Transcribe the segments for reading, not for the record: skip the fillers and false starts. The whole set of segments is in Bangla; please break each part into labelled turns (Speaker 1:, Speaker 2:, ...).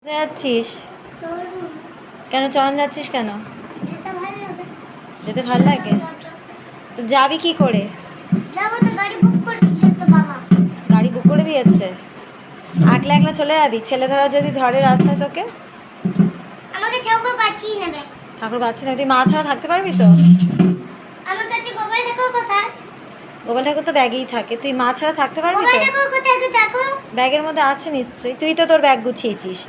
Speaker 1: যাচ্ছিস কেন? চরণ যাচ্ছিস কেন? যেতে ভালো লাগে তো যাবি কি করে? গাড়ি বুক করে দিয়েছে? একলা একলা চলে যাবি? ছেলে ধরা যদি ধরে রাস্তায় তোকে?
Speaker 2: আমাকে ঠাকুর বাঁচিয়ে নেবে।
Speaker 1: ঠাকুর বাঁচিয়ে নেবে? তুই মা ছাড়া থাকতে পারবি তো?
Speaker 2: আমার কাছে গোপাল ঠাকুর কোথায়?
Speaker 1: গোপাল ঠাকুর তো ব্যাগেই থাকে, তুই মা ছাড়া থাকতে পারবি
Speaker 2: গোপাল
Speaker 1: তো?
Speaker 2: ঠাকুর কোথায় তো দেখো।
Speaker 1: ব্যাগের মধ্যে আছে নিশ্চয়ই, তুই তো তোর ব্যাগ গুছিয়েছিস,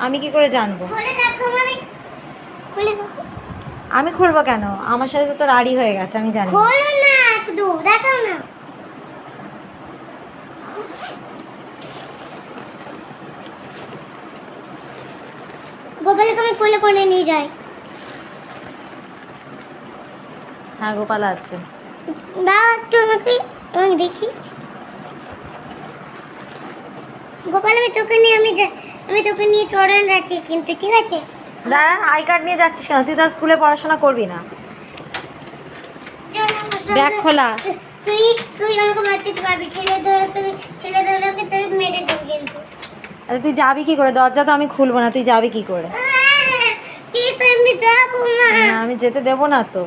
Speaker 1: আমি কি করে জানবো?
Speaker 2: খুলে দেখো মানে, খুলে দেখো।
Speaker 1: আমি খুলবো কেন? আমার সাথে তো তোর আড়ি হয়ে গেছে, আমি জানি।
Speaker 2: খোলো না, একটু দেখাও না। গোপালকে আমি কোলে করে নিয়ে যাই।
Speaker 1: হ্যাঁ গোপাল আছে।
Speaker 2: দাও একটু আমাকে, আমি দেখি। গোপাল আমি তোকে নিয়ে চড়ান যাচ্ছি কিন্তু, ঠিক আছে?
Speaker 1: দাঁড়া, আই কার্ড নিয়ে যাচ্ছিস কেন? তুই তো স্কুলে পড়াশোনা করবি না। ব্যাগ খোলা।
Speaker 2: তুই তুই আমাকে বাঁচাতে পারবি, ছেলে ধরে তুই মেরে দেবি কিন্তু।
Speaker 1: আরে তুই যাবি কি করে? দরজা তো আমি খুলবো না, তুই যাবি কি করে?
Speaker 2: প্লিজ আমি যাবো না।
Speaker 1: না, আমি যেতে দেবো না তো।